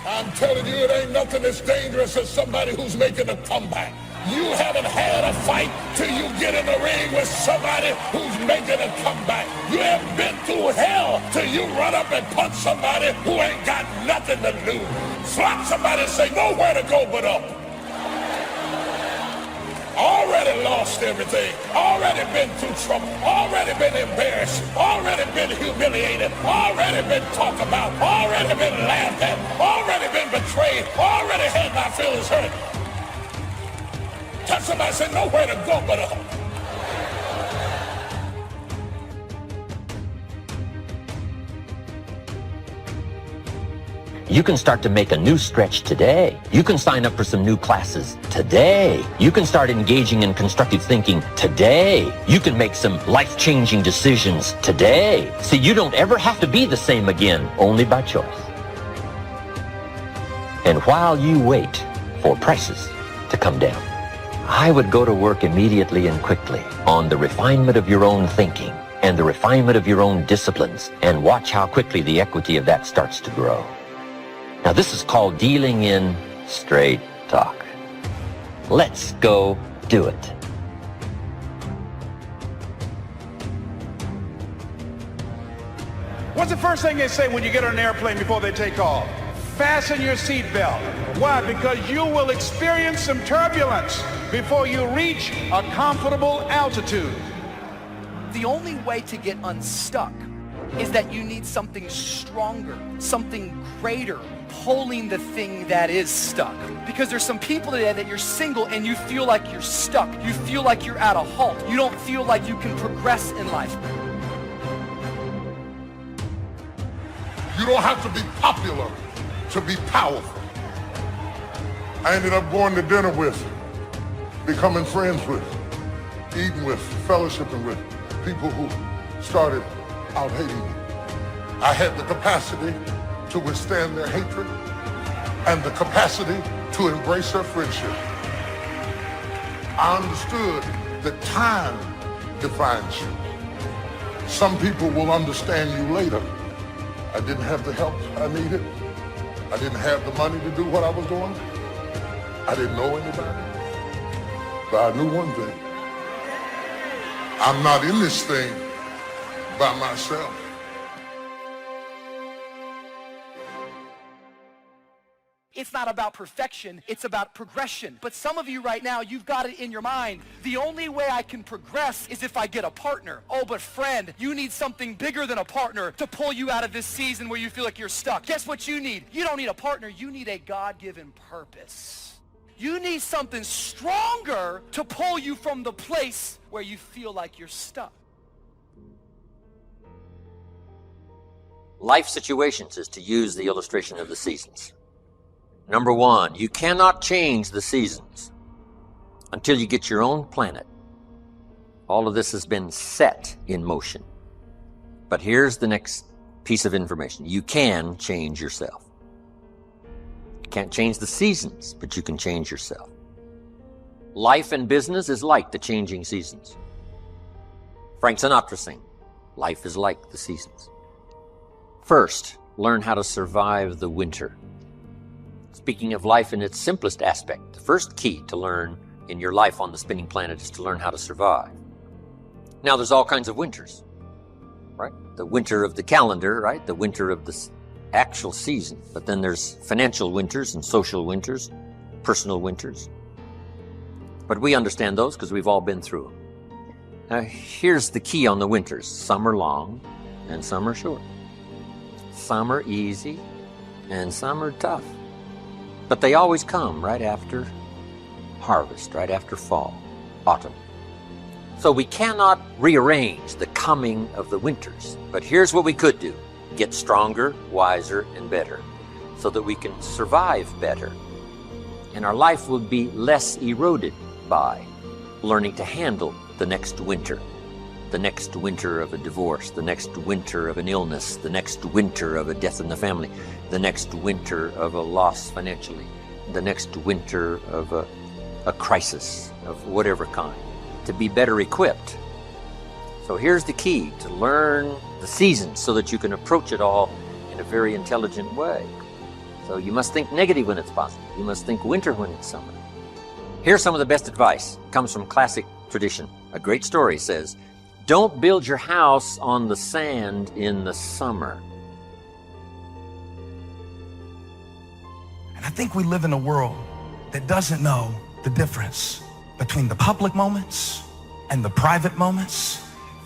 I'm telling you, it ain't nothing as dangerous as somebody who's making a comeback. You haven't had a fight till you get in the ring with somebody who's making a comeback. You haven't been through hell till you run up and punch somebody who ain't got nothing to lose. Slap somebody and say, nowhere to go but up. Already lost everything, already been through trouble, already been embarrassed, already been humiliated, already been talked about, already been laughed at, already been betrayed, already had my feelings hurt. Tell somebody, say, nowhere to go but up. You can start to make a new stretch today. You can sign up for some new classes today. You can start engaging in constructive thinking today. You can make some life-changing decisions today. See, you don't ever have to be the same again, only by choice. And while you wait for prices to come down, I would go to work immediately and quickly on the refinement of your own thinking and the refinement of your own disciplines, and watch how quickly the equity of that starts to grow. Now, this is called dealing in straight talk. Let's go do it. What's the first thing they say when you get on an airplane before they take off? Fasten your seatbelt. Why? Because you will experience some turbulence before you reach a comfortable altitude. The only way to get unstuck is that you need something stronger, something greater, pulling the thing that is stuck. Because there's some people today that you're single and you feel like you're stuck. You feel like you're at a halt. You don't feel like you can progress in life. You don't have to be popular to be powerful. I ended up going to dinner with, becoming friends with, eating with, fellowshipping with people who started out hating me. I had the capacity to withstand their hatred and the capacity to embrace their friendship. I understood that time defines you. Some people will understand you later. I didn't have the help I needed. I didn't have the money to do what I was doing. I didn't know anybody. But I knew one thing. I'm not in this thing by myself. It's not about perfection, it's about progression. But some of you right now, you've got it in your mind. The only way I can progress is if I get a partner. Oh, but friend, you need something bigger than a partner to pull you out of this season where you feel like you're stuck. Guess what you need? You don't need a partner, you need a God-given purpose. You need something stronger to pull you from the place where you feel like you're stuck. Life situations is to use the illustration of the seasons. Number one, you cannot change the seasons until you get your own planet. All of this has been set in motion. But here's the next piece of information. You can change yourself. You can't change the seasons, but you can change yourself. Life and business is like the changing seasons. Frank Sinatra sang, life is like the seasons. First, learn how to survive the winter. Speaking of life in its simplest aspect, the first key to learn in your life on the spinning planet is to learn how to survive. Now, there's all kinds of winters, right? The winter of the calendar, right? The winter of the actual season. But then there's financial winters and social winters, personal winters. But we understand those because we've all been through them. Now, here's the key on the winters. Some are long and some are short. Some are easy and some are tough. But they always come right after harvest, right after fall, autumn. So we cannot rearrange the coming of the winters. But here's what we could do. Get stronger, wiser, and better so that we can survive better. And our life will be less eroded by learning to handle the next winter. The next winter of a divorce, the next winter of an illness, the next winter of a death in the family, the next winter of a loss financially, the next winter of a crisis of whatever kind. to be better equipped. So here's the key: to learn the seasons so that you can approach it all in a very intelligent way. So you must think negative when it's positive. You must think winter when it's summer. Here's some of the best advice. It comes from classic tradition. A great story says, don't build your house on the sand in the summer. And I think we live in a world that doesn't know the difference between the public moments and the private moments.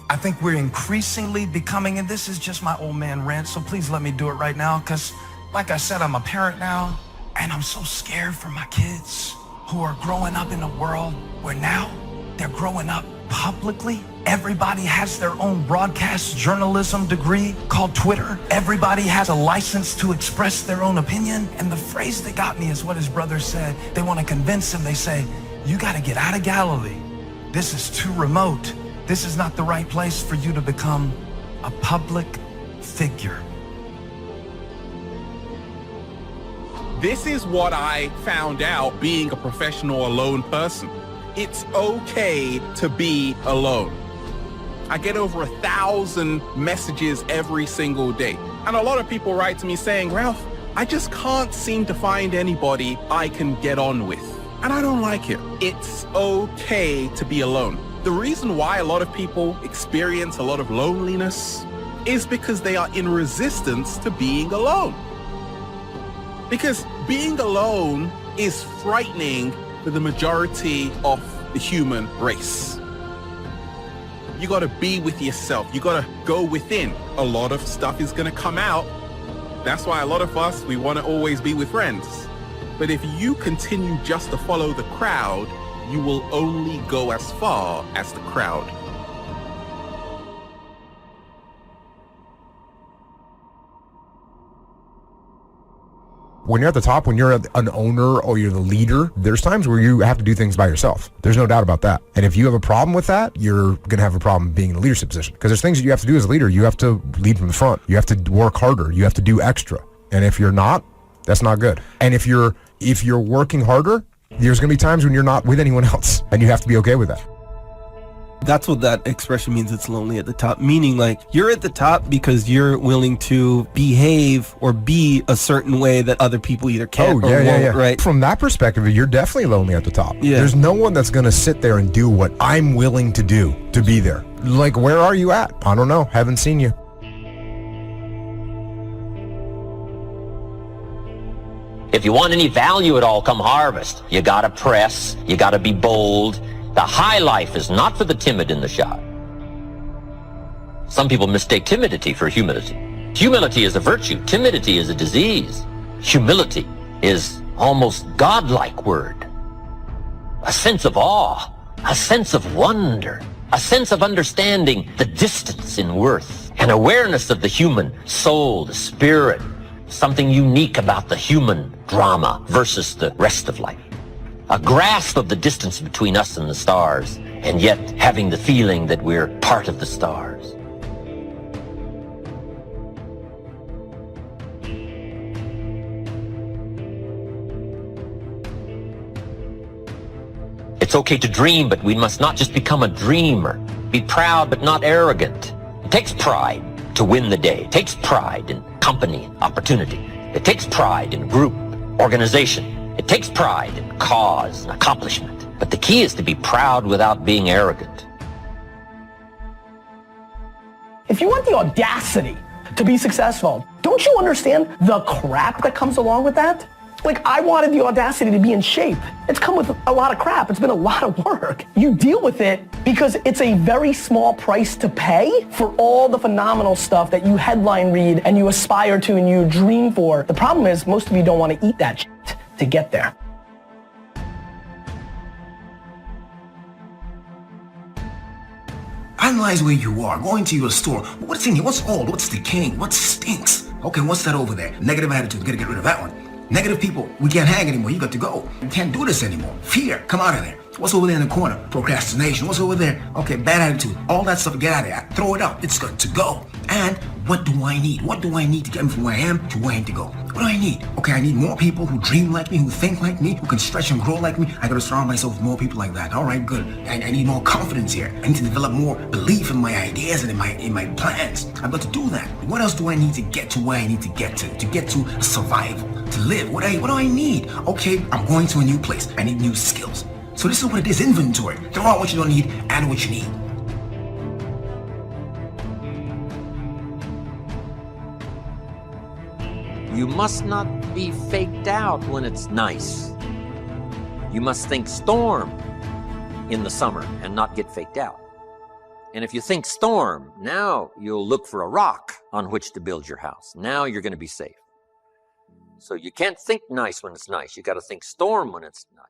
I think we're increasingly becoming, and this is just my old man rant, so please let me do it right now, because like I said, I'm a parent now, and I'm so scared for my kids who are growing up in a world where now they're growing up publicly. Everybody has their own broadcast journalism degree called Twitter. Everybody has a license to express their own opinion. And the phrase that got me is what his brother said. They want to convince him. They say, you got to get out of Galilee. This is too remote. This is not the right place for you to become a public figure. This is what I found out being a professional alone person. It's okay to be alone. I get over 1,000 messages every single day. And a lot of people write to me saying, Ralph, I just can't seem to find anybody I can get on with. And I don't like it. It's okay to be alone. The reason why a lot of people experience a lot of loneliness is because they are in resistance to being alone. Because being alone is frightening for the majority of the human race. You gotta be with yourself. You gotta go within. A lot of stuff is gonna come out. That's why a lot of us, we wanna always be with friends. But if you continue just to follow the crowd, you will only go as far as the crowd. When you're at the top, when you're an owner or you're the leader, there's times where you have to do things by yourself. There's no doubt about that. And if you have a problem with that, you're going to have a problem being in a leadership position. Because there's things that you have to do as a leader. You have to lead from the front. You have to work harder. You have to do extra. And if you're not, that's not good. And if you're working harder, there's going to be times when you're not with anyone else. And you have to be okay with that. That's what that expression means, it's lonely at the top. Meaning, like, you're at the top because you're willing to behave or be a certain way that other people either can't or won't, right? From that perspective, you're definitely lonely at the top. Yeah. There's no one that's going to sit there and do what I'm willing to do to be there. Like, where are you at? I don't know. Haven't seen you. If you want any value at all, come harvest. You gotta press, you gotta be bold. The high life is not for the timid and the shy. Some people mistake timidity for humility. Humility is a virtue. Timidity is a disease. Humility is almost godlike word. A sense of awe, a sense of wonder, a sense of understanding the distance in worth, an awareness of the human soul, the spirit, something unique about the human drama versus the rest of life. A grasp of the distance between us and the stars, and yet having the feeling that we're part of the stars. It's okay to dream, but we must not just become a dreamer. Be proud, but not arrogant. It takes pride to win the day. It takes pride in company, opportunity. It takes pride in group, organization. It takes pride in cause and accomplishment. But the key is to be proud without being arrogant. If you want the audacity to be successful, don't you understand the crap that comes along with that? Like, I wanted the audacity to be in shape. It's come with a lot of crap. It's been a lot of work. You deal with it because it's a very small price to pay for all the phenomenal stuff that you headline read and you aspire to and you dream for. The problem is most of you don't want to eat that shit to get there. Analyze where you are. Go into your store. What's in here? What's old? What's decaying? What stinks? Okay, what's that over there? Negative attitude. Gotta get rid of that one. Negative people, we can't hang anymore. You got to go. You can't do this anymore. Fear, come out of there. What's over there in the corner? Procrastination. What's over there? Okay, bad attitude. All that stuff, get out of there. Throw it out. It's got to go. And what do I need? What do I need to get me from where I am to where I need to go? What do I need? Okay, I need more people who dream like me, who think like me, who can stretch and grow like me. I gotta surround myself with more people like that. All right, good. I need more confidence here. I need to develop more belief in my ideas and in my plans. I've got to do that. What else do I need to get to where I need to get to survival, to live? What do I need? Okay, I'm going to a new place. I need new skills. So this is what it is, inventory. Throw out what you don't need, add what you need. You must not be faked out when it's nice. You must think storm in the summer and not get faked out. And if you think storm, now you'll look for a rock on which to build your house. Now you're going to be safe. So you can't think nice when it's nice. You got to think storm when it's nice.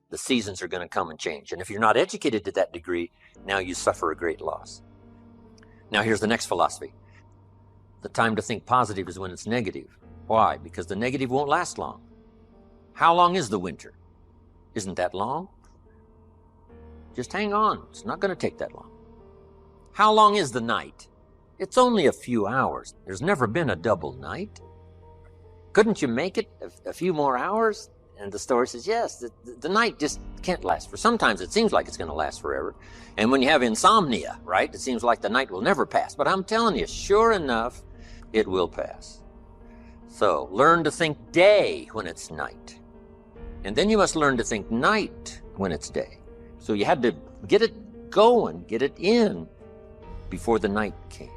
The seasons are going to come and change. And if you're not educated to that degree, now you suffer a great loss. Now here's the next philosophy. The time to think positive is when it's negative. Why? Because the negative won't last long. How long is the winter? Isn't that long? Just hang on. It's not going to take that long. How long is the night? It's only a few hours. There's never been a double night. Couldn't you make it a few more hours? And the story says, yes, the night just can't last for. Sometimes it seems like it's going to last forever. And when you have insomnia, right, it seems like the night will never pass. But I'm telling you, sure enough, it will pass. So learn to think day when it's night. And then you must learn to think night when it's day. So you had to get it going, get it in before the night came.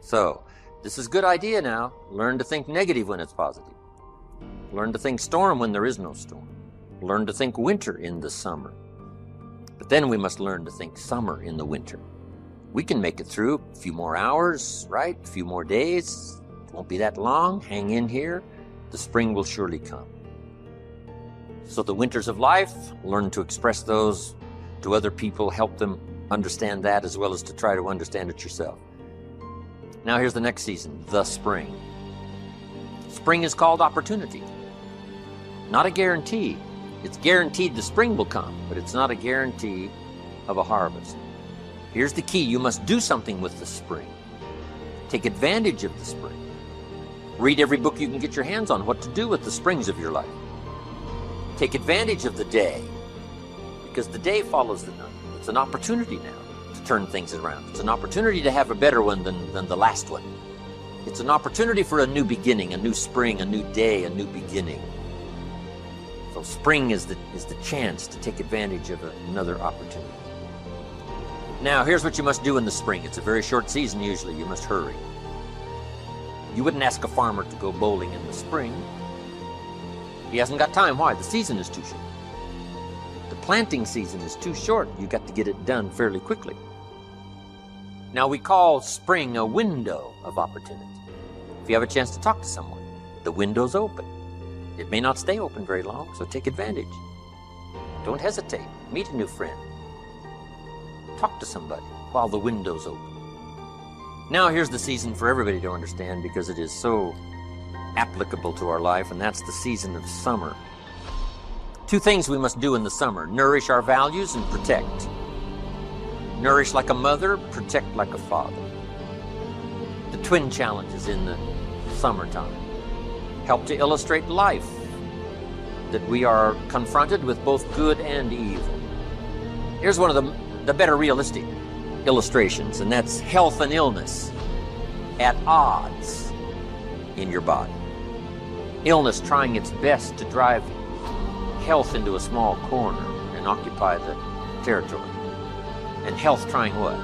So this is a good idea now. Learn to think negative when it's positive. Learn to think storm when there is no storm. Learn to think winter in the summer. But then we must learn to think summer in the winter. We can make it through a few more hours, right? A few more days. It won't be that long. Hang in here. The spring will surely come. So the winters of life, learn to express those to other people, help them understand that as well as to try to understand it yourself. Now here's the next season, the spring. Spring is called opportunity. Not a guarantee. It's guaranteed the spring will come, but it's not a guarantee of a harvest. Here's the key. You must do something with the spring. Take advantage of the spring. Read every book you can get your hands on what to do with the springs of your life. Take advantage of the day, because the day follows the night. It's an opportunity now to turn things around. It's an opportunity to have a better one than the last one. It's an opportunity for a new beginning, a new spring, a new day, a new beginning. So spring is the chance to take advantage of another opportunity. Now, here's what you must do in the spring. It's a very short season usually. You must hurry. You wouldn't ask a farmer to go bowling in the spring. He hasn't got time. Why? The season is too short. The planting season is too short. You got to get it done fairly quickly. Now, we call spring a window of opportunity. If you have a chance to talk to someone, the window's open. It may not stay open very long, so take advantage. Don't hesitate. Meet a new friend. Talk to somebody while the window's open. Now here's the season for everybody to understand, because it is so applicable to our life, and that's the season of summer. Two things we must do in the summer: nourish our values and protect. Nourish like a mother, protect like a father. The twin challenges in the summertime help to illustrate life, that we are confronted with both good and evil. Here's one of the better realistic illustrations, and that's health and illness at odds in your body. Illness trying its best to drive health into a small corner and occupy the territory. And health trying what?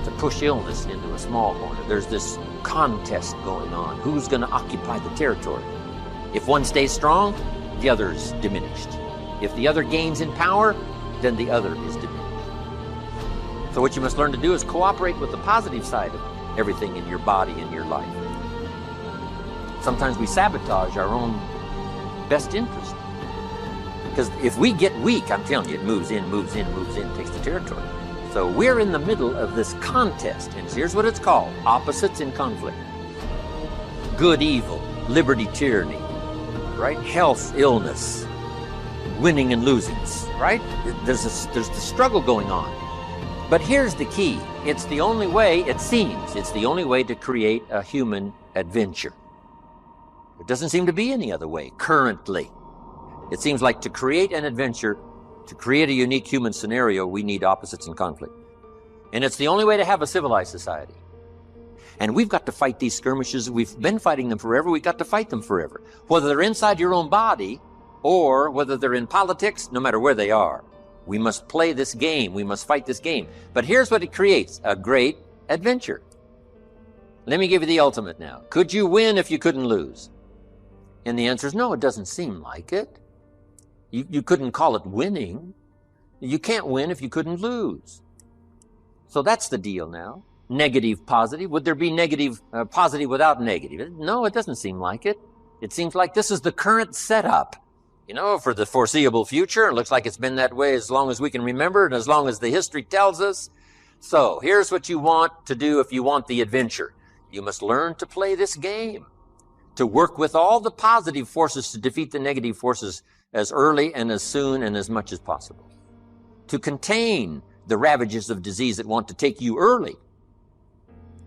To push illness into a small corner. There's this contest going on. Who's going to occupy the territory? If one stays strong, the other's diminished. If the other gains in power, then the other is diminished. So what you must learn to do is cooperate with the positive side of everything in your body and your life. Sometimes we sabotage our own best interest. Because if we get weak, I'm telling you, it moves in, takes the territory. So we're in the middle of this contest, and here's what it's called: opposites in conflict. Good, evil, liberty, tyranny, right? Health, illness, winning and losing, right? There's the struggle going on. But here's the key. It's the only way, it seems, it's the only way to create a human adventure. There doesn't seem to be any other way currently. It seems like to create an adventure, to create a unique human scenario, we need opposites in conflict. And it's the only way to have a civilized society. And we've got to fight these skirmishes. We've been fighting them forever. We've got to fight them forever. Whether they're inside your own body or whether they're in politics, no matter where they are. We must play this game. We must fight this game. But here's what it creates, a great adventure. Let me give you the ultimate now. Could you win if you couldn't lose? And the answer is no, it doesn't seem like it. You couldn't call it winning. You can't win if you couldn't lose. So that's the deal now. Negative, positive. Would there be negative, positive without negative? No, it doesn't seem like it. It seems like this is the current setup. You know, for the foreseeable future. It looks like it's been that way as long as we can remember and as long as the history tells us. So here's what you want to do if you want the adventure. You must learn to play this game, to work with all the positive forces to defeat the negative forces as early and as soon and as much as possible, to contain the ravages of disease that want to take you early.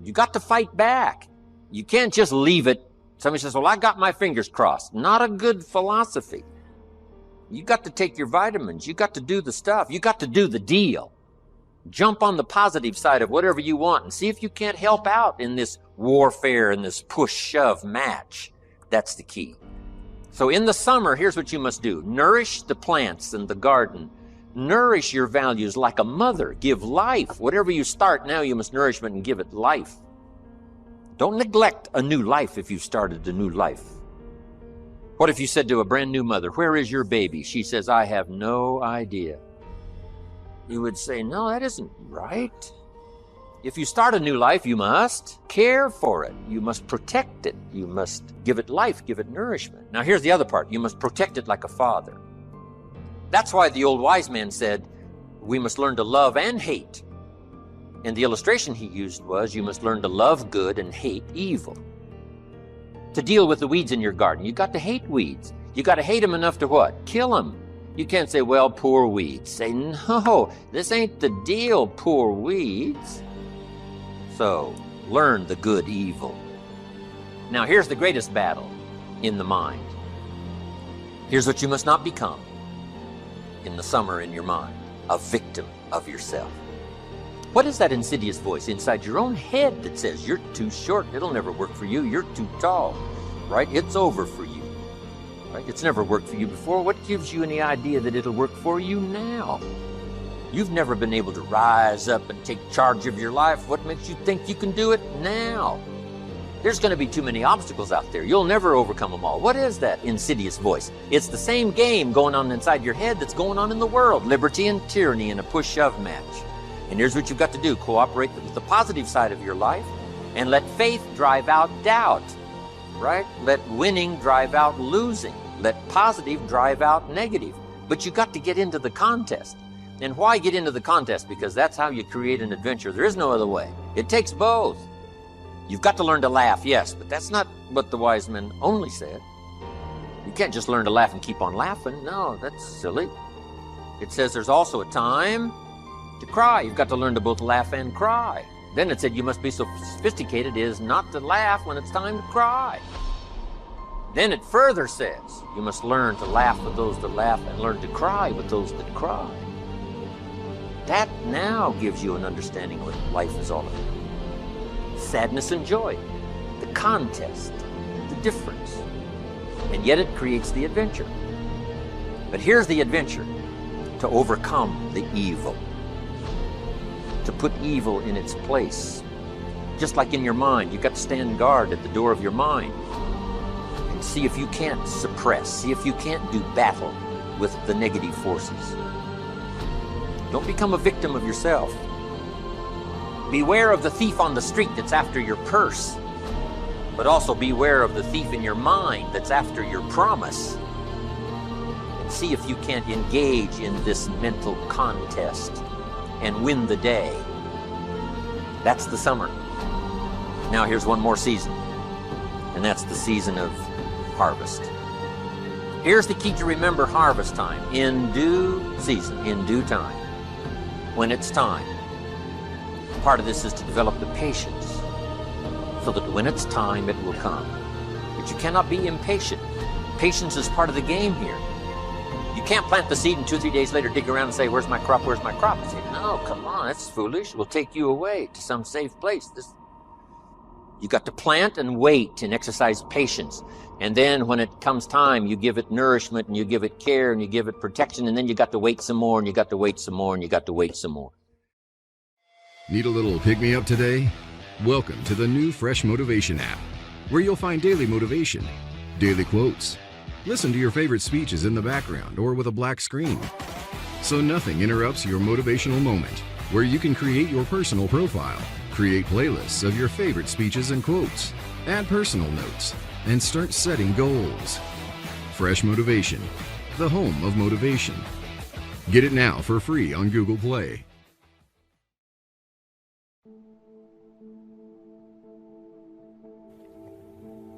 You got to fight back. You can't just leave it. Somebody says, well, I got my fingers crossed. Not a good philosophy. You got to take your vitamins. You got to do the stuff. You got to do the deal. Jump on the positive side of whatever you want and see if you can't help out in this warfare and this push-shove match. That's the key. So in the summer, here's what you must do. Nourish the plants and the garden. Nourish your values like a mother. Give life. Whatever you start now, you must nourish it and give it life. Don't neglect a new life if you've started a new life. What if you said to a brand new mother, where is your baby? She says, I have no idea. You would say, no, that isn't right. If you start a new life, you must care for it. You must protect it. You must give it life, give it nourishment. Now here's the other part. You must protect it like a father. That's why the old wise man said, we must learn to love and hate. And the illustration he used was, you must learn to love good and hate evil. To deal with the weeds in your garden, you got to hate weeds. You got to hate them enough to what? Kill them. You can't say, well, poor weeds. Say, no, this ain't the deal, poor weeds. So, learn the good evil. Now, here's the greatest battle in the mind. Here's what you must not become in the summer in your mind. A victim of yourself. What is that insidious voice inside your own head that says, you're too short, it'll never work for you, you're too tall, right? It's over for you, right? It's never worked for you before. What gives you any idea that it'll work for you now? You've never been able to rise up and take charge of your life. What makes you think you can do it now? There's going to be too many obstacles out there. You'll never overcome them all. What is that insidious voice? It's the same game going on inside your head that's going on in the world. Liberty and tyranny in a push-shove match. And here's what you've got to do. Cooperate with the positive side of your life and let faith drive out doubt, right? Let winning drive out losing. Let positive drive out negative. But you got to get into the contest. And why get into the contest? Because that's how you create an adventure. There is no other way. It takes both. You've got to learn to laugh, yes, but that's not what the wise men only said. You can't just learn to laugh and keep on laughing. No, that's silly. It says there's also a time to cry. You've got to learn to both laugh and cry. Then it said you must be so sophisticated as not to laugh when it's time to cry. Then it further says you must learn to laugh with those that laugh and learn to cry with those that cry. That now gives you an understanding of what life is all about. Sadness and joy, the contest, the difference. And yet it creates the adventure. But here's the adventure: to overcome the evil. To put evil in its place. Just like in your mind, you've got to stand guard at the door of your mind and see if you can't suppress, see if you can't do battle with the negative forces. Don't become a victim of yourself. Beware of the thief on the street that's after your purse, but also beware of the thief in your mind that's after your promise. And see if you can't engage in this mental contest and win the day. That's the summer. Now here's one more season, and that's the season of harvest. Here's the key to remember harvest time. In due season, in due time. When it's time, part of this is to develop the patience so that when it's time, it will come. But you cannot be impatient. Patience is part of the game here. You can't plant the seed and 2 or 3 days later dig around and say, where's my crop, where's my crop? I say, no, come on, that's foolish. We'll take you away to some safe place. You got to plant and wait and exercise patience. And then when it comes time, you give it nourishment and you give it care and you give it protection. And then you got to wait some more and you got to wait some more and you got to wait some more. Need a little pick-me-up today? Welcome to the new Fresh Motivation app, where you'll find daily motivation, daily quotes. Listen to your favorite speeches in the background or with a black screen, so nothing interrupts your motivational moment, where you can create your personal profile, create playlists of your favorite speeches and quotes, add personal notes, and start setting goals. Fresh Motivation, the home of motivation. Get it now for free on Google Play.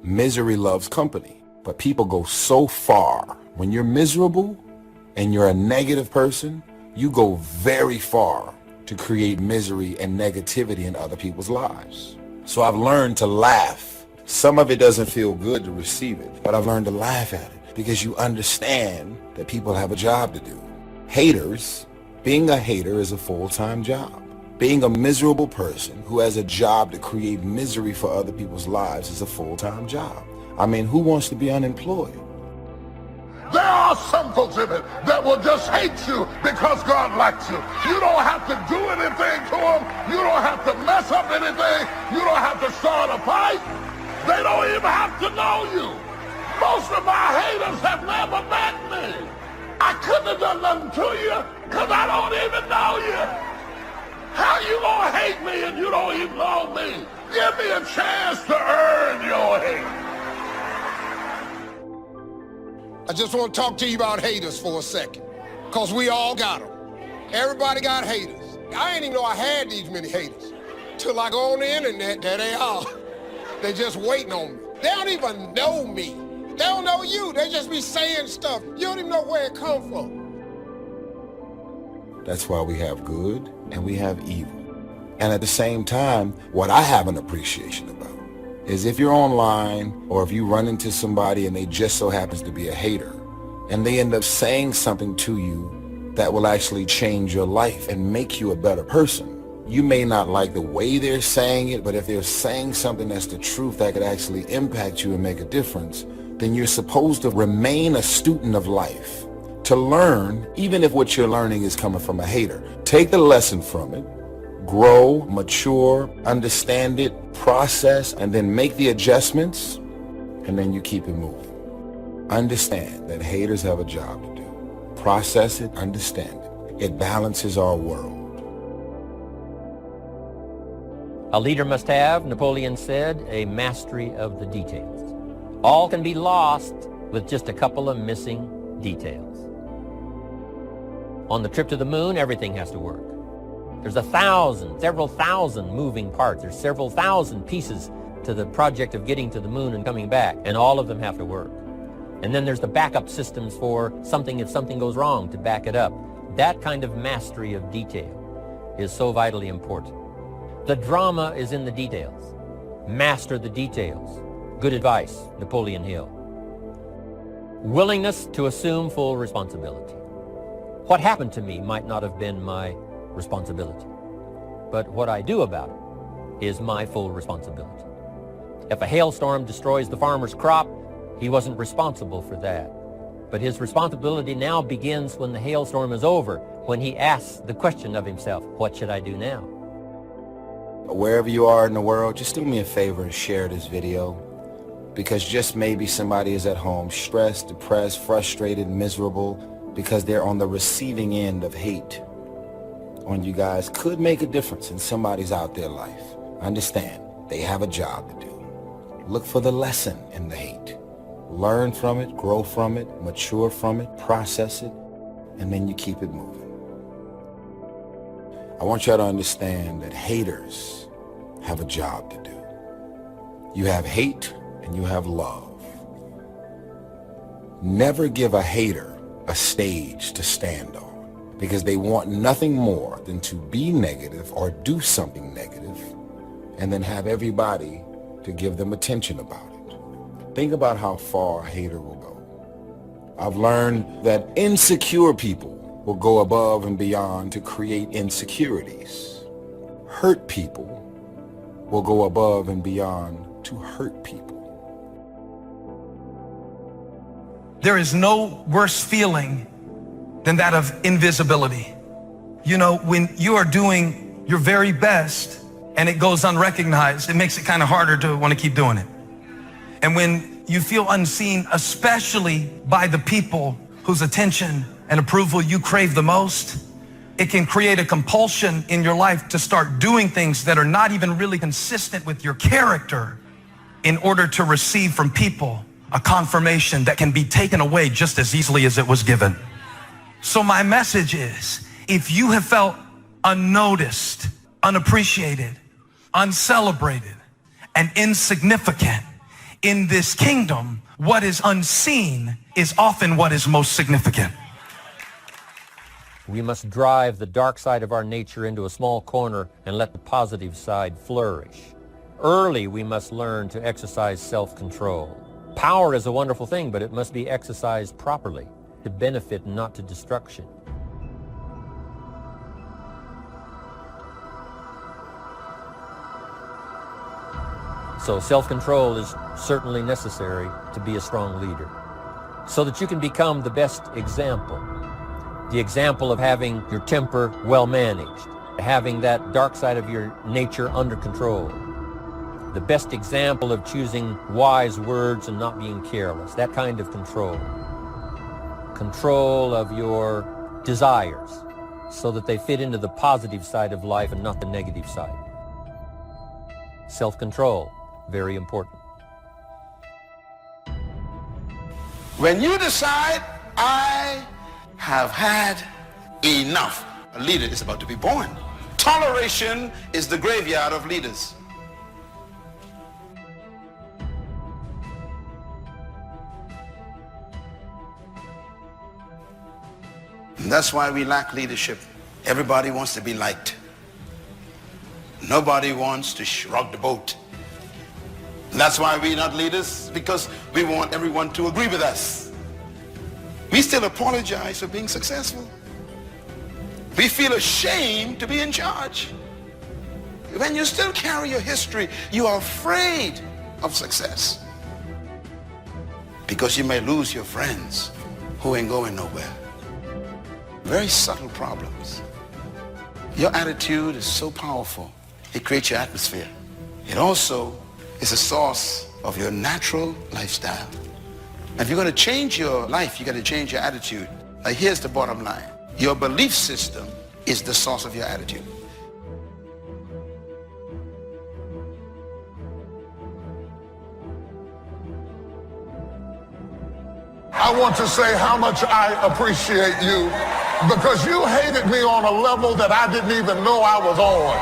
Misery loves company, but people go so far. When you're miserable and you're a negative person, you go very far to create misery and negativity in other people's lives. So I've learned to laugh. Some of it doesn't feel good to receive it, but I've learned to laugh at it because you understand that people have a job to do. Haters, being a hater is a full-time job. Being a miserable person who has a job to create misery for other people's lives is a full-time job. I mean, who wants to be unemployed? There are some folks in it that will just hate you because God likes you. You don't have to do anything to them. You don't have to mess up anything. You don't have to start a fight. They don't even have to know you. Most of my haters have never met me. I couldn't have done nothing to you because I don't even know you. How you gonna hate me and you don't even know me? Give me a chance to earn your hate. I just want to talk to you about haters for a second, because we all got them. Everybody got haters. I didn't even know I had these many haters. Till I go on the internet, there they are. They just waiting on me. They don't even know me. They don't know you. They just be saying stuff. You don't even know where it come from. That's why we have good and we have evil. And at the same time, what I have an appreciation about is if you're online or if you run into somebody and they just so happens to be a hater and they end up saying something to you that will actually change your life and make you a better person. You may not like the way they're saying it, but if they're saying something that's the truth that could actually impact you and make a difference, then you're supposed to remain a student of life, to learn, even if what you're learning is coming from a hater. Take the lesson from it, grow, mature, understand it, process, and then make the adjustments, and then you keep it moving. Understand that haters have a job to do. Process it, understand it. It balances our world. A leader must have, Napoleon said, a mastery of the details. All can be lost with just a couple of missing details. On the trip to the moon, everything has to work. There's several thousand moving parts. There's several thousand pieces to the project of getting to the moon and coming back, and all of them have to work. And then there's the backup systems for something if something goes wrong to back it up. That kind of mastery of detail is so vitally important. The drama is in the details. Master the details. Good advice, Napoleon Hill. Willingness to assume full responsibility. What happened to me might not have been my responsibility, but what I do about it is my full responsibility. If a hailstorm destroys the farmer's crop, he wasn't responsible for that. But his responsibility now begins when the hailstorm is over, when he asks the question of himself, what should I do now? Wherever you are in the world, just do me a favor and share this video, because just maybe somebody is at home stressed, depressed, frustrated, miserable, because they're on the receiving end of hate on you guys. Could make a difference in somebody's out there life. Understand, they have a job to do. Look for the lesson in the hate. Learn from it, grow from it, mature from it, process it, and then you keep it moving. I want y'all to understand that haters have a job to do. You have hate and you have love. Never give a hater a stage to stand on, because they want nothing more than to be negative or do something negative and then have everybody to give them attention about it. Think about how far a hater will go. I've learned that insecure people will go above and beyond to create insecurities. Hurt people will go above and beyond to hurt people. There is no worse feeling than that of invisibility. You know, when you are doing your very best and it goes unrecognized, it makes it kind of harder to want to keep doing it. And when you feel unseen, especially by the people whose attention and approval you crave the most, it can create a compulsion in your life to start doing things that are not even really consistent with your character in order to receive from people a confirmation that can be taken away just as easily as it was given. So my message is, if you have felt unnoticed, unappreciated, uncelebrated, and insignificant in this kingdom, what is unseen is often what is most significant. We must drive the dark side of our nature into a small corner and let the positive side flourish. Early, we must learn to exercise self-control. Power is a wonderful thing, but it must be exercised properly, to benefit and not to destruction. So self-control is certainly necessary to be a strong leader, so that you can become the best example. The example of having your temper well managed, having that dark side of your nature under control. The best example of choosing wise words and not being careless, that kind of control. Control of your desires so that they fit into the positive side of life and not the negative side. Self-control, very important. When you decide, I have had enough, a leader is about to be born. Toleration is the graveyard of leaders. And that's why we lack leadership. Everybody wants to be liked. Nobody wants to rock the boat. And that's why we're not leaders, because we want everyone to agree with us. We still apologize for being successful. We feel ashamed to be in charge. When you still carry your history, you are afraid of success, because you may lose your friends who ain't going nowhere. Very subtle problems. Your attitude is so powerful. It creates your atmosphere. It also is a source of your natural lifestyle. And if you're going to change your life, you got to change your attitude. Now here's the bottom line. Your belief system is the source of your attitude. I want to say how much I appreciate you, because you hated me on a level that I didn't even know I was on.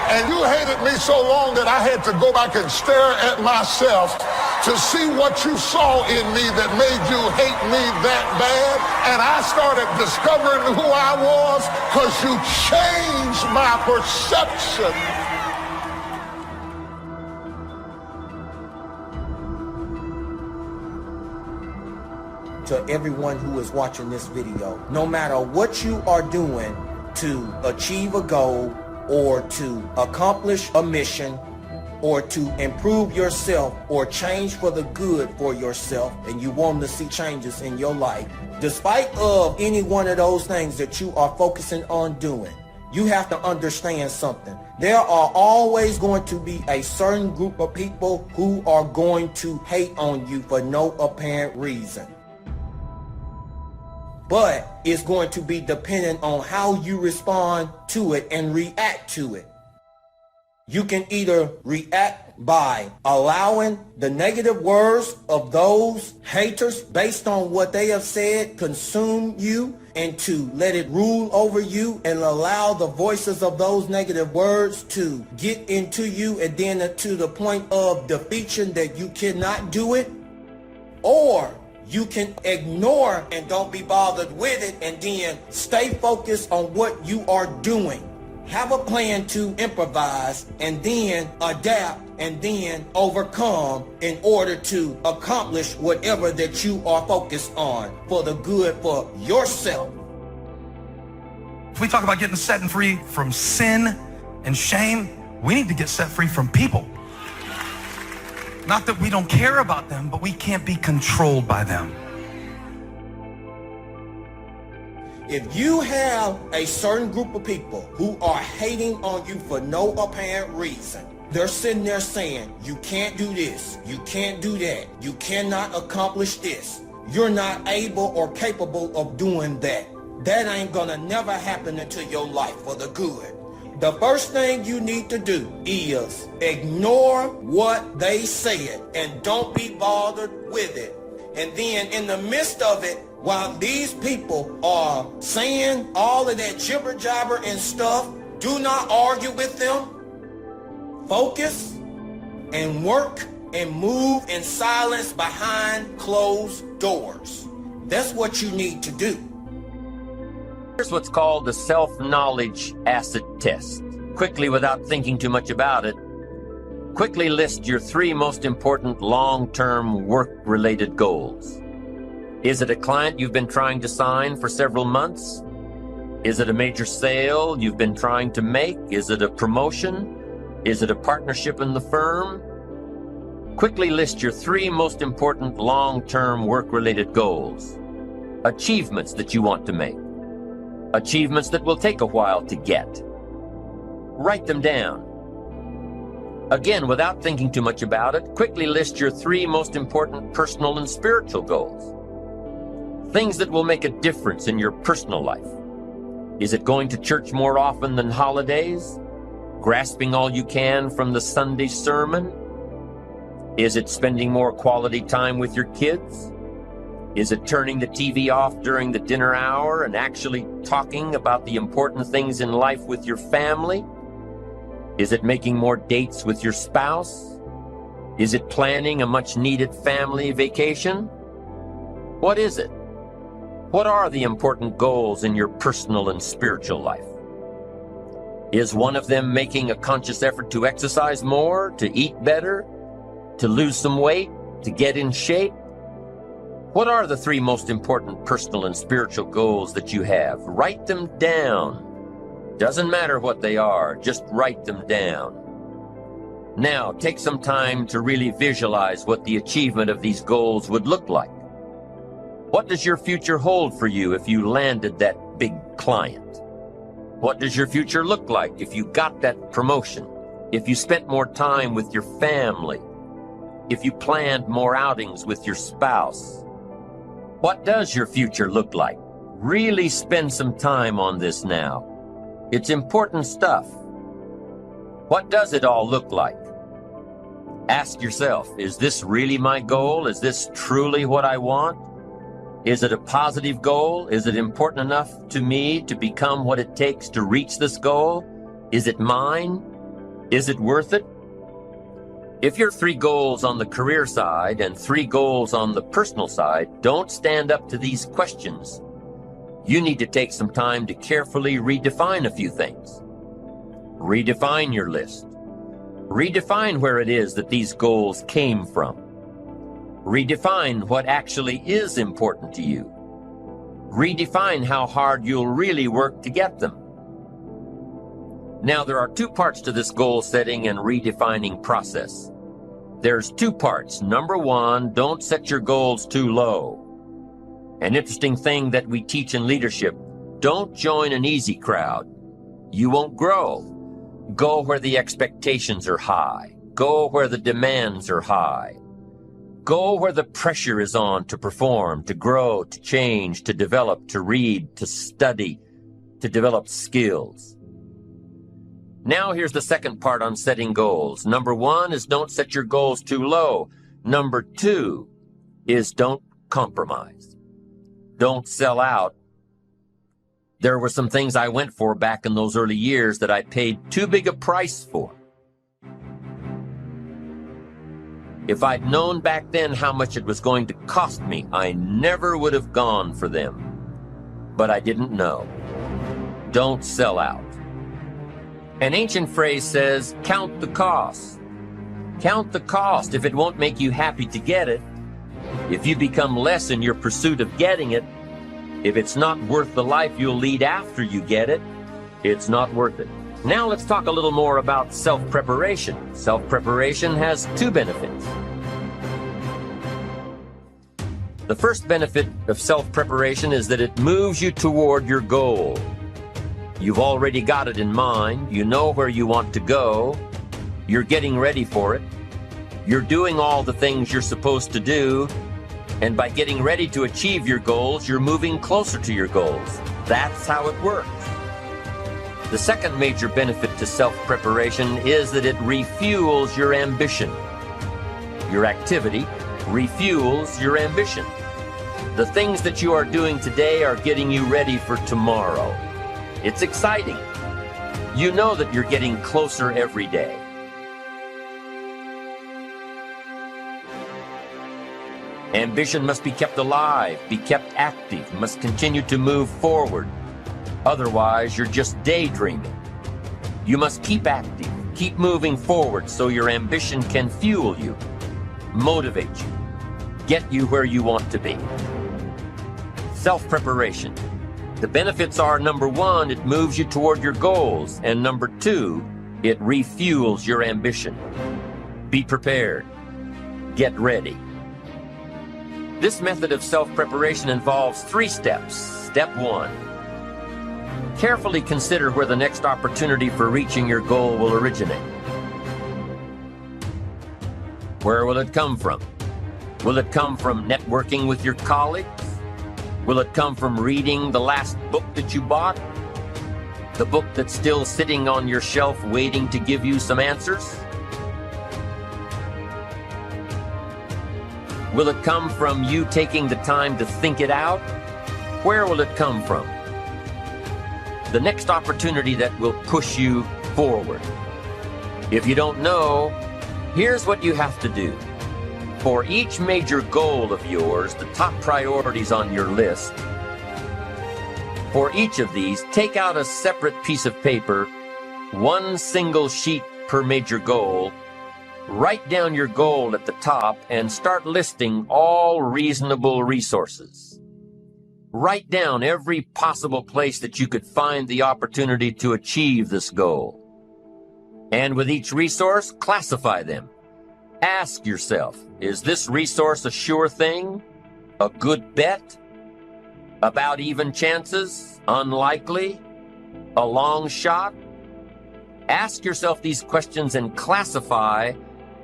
And you hated me so long that I had to go back and stare at myself to see what you saw in me that made you hate me that bad. And I started discovering who I was because you changed my perception. To everyone who is watching this video, no matter what you are doing to achieve a goal or to accomplish a mission or to improve yourself or change for the good for yourself, and you want to see changes in your life, despite of any one of those things that you are focusing on doing, you have to understand something. There are always going to be a certain group of people who are going to hate on you for no apparent reason. But it's going to be dependent on how you respond to it and react to it. You can either react by allowing the negative words of those haters based on what they have said consume you, and to let it rule over you and allow the voices of those negative words to get into you, and then to the point of defeation that you cannot do it. Or You can ignore and don't be bothered with it, and then stay focused on what you are doing. Have a plan to improvise and then adapt and then overcome in order to accomplish whatever that you are focused on for the good for yourself. If we talk about getting set free from sin and shame, we need to get set free from people. Not that we don't care about them, but we can't be controlled by them. If you have a certain group of people who are hating on you for no apparent reason, they're sitting there saying, you can't do this, you can't do that, you cannot accomplish this, you're not able or capable of doing that. That ain't gonna never happen into your life for the good. The first thing you need to do is ignore what they said and don't be bothered with it. And then in the midst of it, while these people are saying all of that jibber jabber and stuff, do not argue with them. Focus and work and move in silence behind closed doors. That's what you need to do. Here's what's called the self-knowledge acid test. Quickly, without thinking too much about it, quickly list your 3 most important long-term work-related goals. Is it a client you've been trying to sign for several months? Is it a major sale you've been trying to make? Is it a promotion? Is it a partnership in the firm? Quickly list your 3 most important long-term work-related goals. Achievements that you want to make. Achievements that will take a while to get. Write them down. Again, without thinking too much about it, quickly list your 3 most important personal and spiritual goals. Things that will make a difference in your personal life. Is it going to church more often than holidays? Grasping all you can from the Sunday sermon? Is it spending more quality time with your kids? Is it turning the TV off during the dinner hour and actually talking about the important things in life with your family? Is it making more dates with your spouse? Is it planning a much-needed family vacation? What is it? What are the important goals in your personal and spiritual life? Is one of them making a conscious effort to exercise more, to eat better, to lose some weight, to get in shape? What are the 3 most important personal and spiritual goals that you have? Write them down. Doesn't matter what they are, just write them down. Now, take some time to really visualize what the achievement of these goals would look like. What does your future hold for you if you landed that big client? What does your future look like if you got that promotion? If you spent more time with your family? If you planned more outings with your spouse? What does your future look like? Really spend some time on this now. It's important stuff. What does it all look like? Ask yourself, is this really my goal? Is this truly what I want? Is it a positive goal? Is it important enough to me to become what it takes to reach this goal? Is it mine? Is it worth it? If your 3 goals on the career side and 3 goals on the personal side don't stand up to these questions, you need to take some time to carefully redefine a few things. Redefine your list. Redefine where it is that these goals came from. Redefine what actually is important to you. Redefine how hard you'll really work to get them. Now, there are 2 parts to this goal setting and redefining process. There's 2 parts. Number 1, don't set your goals too low. An interesting thing that we teach in leadership, don't join an easy crowd. You won't grow. Go where the expectations are high. Go where the demands are high. Go where the pressure is on to perform, to grow, to change, to develop, to read, to study, to develop skills. Now here's the second part on setting goals. Number 1 is don't set your goals too low. Number 2 is don't compromise. Don't sell out. There were some things I went for back in those early years that I paid too big a price for. If I'd known back then how much it was going to cost me, I never would have gone for them. But I didn't know. Don't sell out. An ancient phrase says, count the cost. Count the cost. If it won't make you happy to get it, if you become less in your pursuit of getting it, if it's not worth the life you'll lead after you get it, it's not worth it. Now let's talk a little more about self-preparation. Self-preparation has two benefits. The first benefit of self-preparation is that it moves you toward your goal. You've already got it in mind. You know where you want to go. You're getting ready for it. You're doing all the things you're supposed to do. And by getting ready to achieve your goals, you're moving closer to your goals. That's how it works. The second major benefit to self-preparation is that it refuels your ambition. Your activity refuels your ambition. The things that you are doing today are getting you ready for tomorrow. It's exciting. You know that you're getting closer every day. Ambition must be kept alive, be kept active, must continue to move forward. Otherwise, you're just daydreaming. You must keep active, keep moving forward so your ambition can fuel you, motivate you, get you where you want to be. Self-preparation. The benefits are, number one, it moves you toward your goals, and number two, it refuels your ambition. Be prepared. Get ready. This method of self-preparation involves 3 steps. Step 1. Carefully consider where the next opportunity for reaching your goal will originate. Where will it come from? Will it come from networking with your colleagues? Will it come from reading the last book that you bought? The book that's still sitting on your shelf waiting to give you some answers? Will it come from you taking the time to think it out? Where will it come from? The next opportunity that will push you forward. If you don't know, here's what you have to do. For each major goal of yours, the top priorities on your list, for each of these, take out a separate piece of paper, 1 single sheet per major goal, write down your goal at the top and start listing all reasonable resources. Write down every possible place that you could find the opportunity to achieve this goal. And with each resource, classify them. Ask yourself, is this resource a sure thing? A good bet? About even chances? Unlikely? A long shot? Ask yourself these questions and classify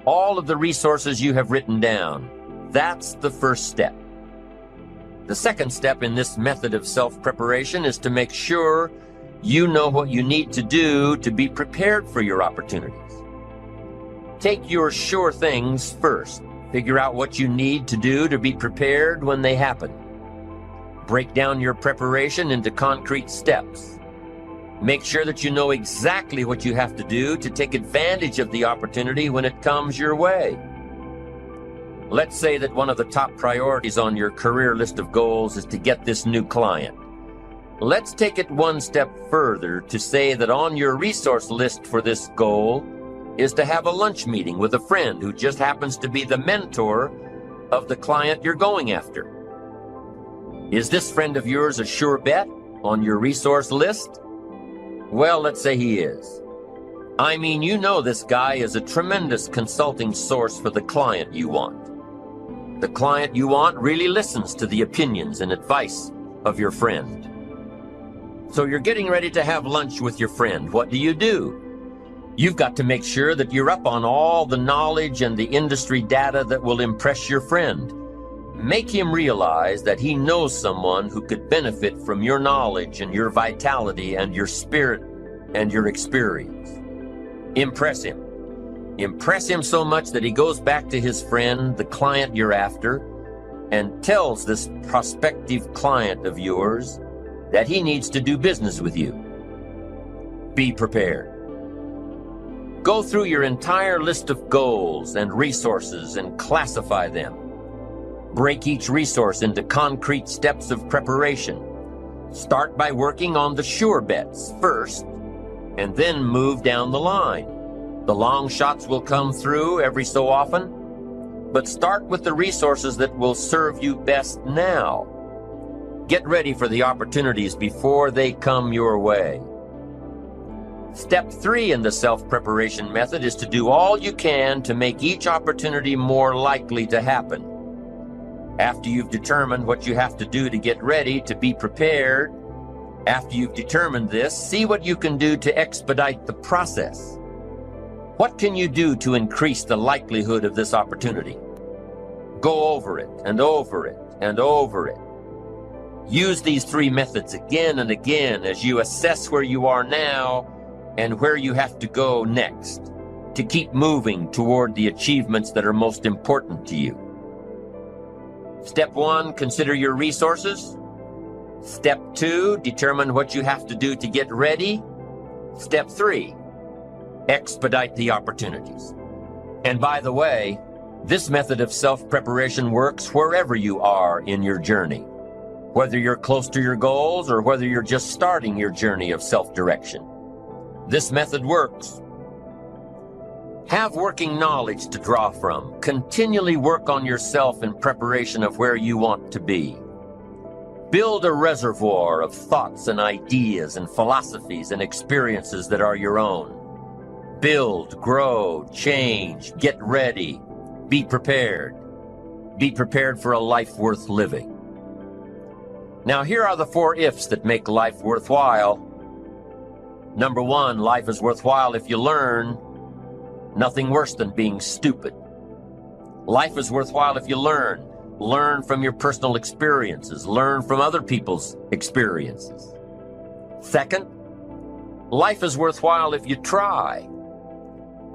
all of the resources you have written down. That's the first step. The second step in this method of self-preparation is to make sure you know what you need to do to be prepared for your opportunities. Take your sure things first. Figure out what you need to do to be prepared when they happen. Break down your preparation into concrete steps. Make sure that you know exactly what you have to do to take advantage of the opportunity when it comes your way. Let's say that one of the top priorities on your career list of goals is to get this new client. Let's take it one step further to say that on your resource list for this goal is to have a lunch meeting with a friend who just happens to be the mentor of the client you're going after. Is this friend of yours a sure bet on your resource list? Well, let's say he is. I mean, you know this guy is a tremendous consulting source for the client you want. The client you want really listens to the opinions and advice of your friend. So you're getting ready to have lunch with your friend. What do? You've got to make sure that you're up on all the knowledge and the industry data that will impress your friend. Make him realize that he knows someone who could benefit from your knowledge and your vitality and your spirit and your experience. Impress him. Impress him so much that he goes back to his friend, the client you're after, and tells this prospective client of yours that he needs to do business with you. Be prepared. Go through your entire list of goals and resources and classify them. Break each resource into concrete steps of preparation. Start by working on the sure bets first, and then move down the line. The long shots will come through every so often, but start with the resources that will serve you best now. Get ready for the opportunities before they come your way. Step 3 in the self-preparation method is to do all you can to make each opportunity more likely to happen. After you've determined what you have to do to get ready to be prepared, after you've determined this, see what you can do to expedite the process. What can you do to increase the likelihood of this opportunity? Go over it and over it and over it. Use these 3 methods again and again as you assess where you are now and where you have to go next to keep moving toward the achievements that are most important to you. Step 1, consider your resources. Step 2, determine what you have to do to get ready. Step 3, expedite the opportunities. And by the way, this method of self-preparation works wherever you are in your journey, whether you're close to your goals or whether you're just starting your journey of self-direction. This method works. Have working knowledge to draw from. Continually work on yourself in preparation of where you want to be. Build a reservoir of thoughts and ideas and philosophies and experiences that are your own. Build, grow, change, get ready, be prepared. Be prepared for a life worth living. Now here are the 4 ifs that make life worthwhile. Number 1, life is worthwhile if you learn. Nothing worse than being stupid. Life is worthwhile if you learn. Learn from your personal experiences. Learn from other people's experiences. Second, life is worthwhile if you try.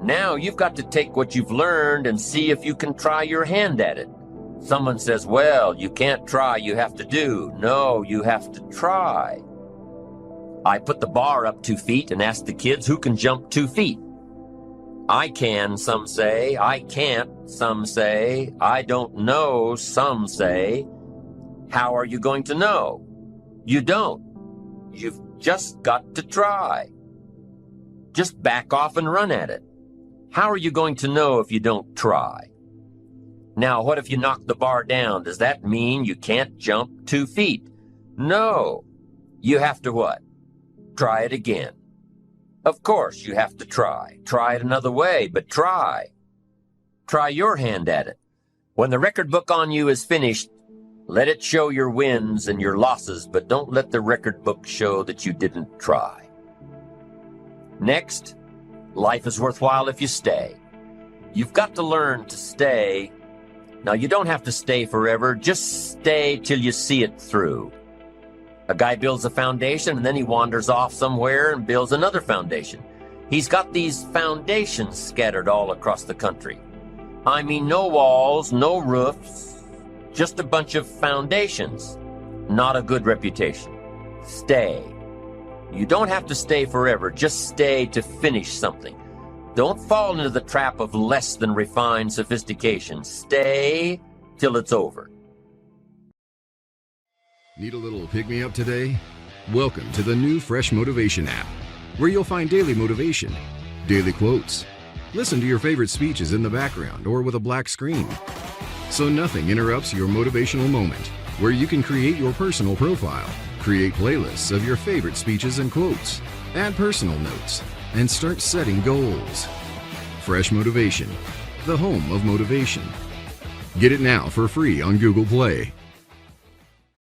Now you've got to take what you've learned and see if you can try your hand at it. Someone says, well, you can't try, you have to do. No, you have to try. I put the bar up 2 feet and ask the kids who can jump 2 feet. I can, some say. I can't, some say. I don't know, some say. How are you going to know? You don't. You've just got to try. Just back off and run at it. How are you going to know if you don't try? Now, what if you knock the bar down? Does that mean you can't jump 2 feet? No. You have to what? Try it again. Of course, you have to try. Try it another way, but try. Try your hand at it. When the record book on you is finished, let it show your wins and your losses, but don't let the record book show that you didn't try. Next, life is worthwhile if you stay. You've got to learn to stay. Now, you don't have to stay forever. Just stay till you see it through. A guy builds a foundation and then he wanders off somewhere and builds another foundation. He's got these foundations scattered all across the country. I mean, no walls, no roofs, just a bunch of foundations. Not a good reputation. Stay. You don't have to stay forever. Just stay to finish something. Don't fall into the trap of less than refined sophistication. Stay till it's over. Need a little pick-me-up today? Welcome to the new Fresh Motivation app, where you'll find daily motivation, daily quotes. Listen to your favorite speeches in the background or with a black screen, so nothing interrupts your motivational moment, where you can create your personal profile, create playlists of your favorite speeches and quotes, add personal notes, and start setting goals. Fresh Motivation, the home of motivation. Get it now for free on Google Play.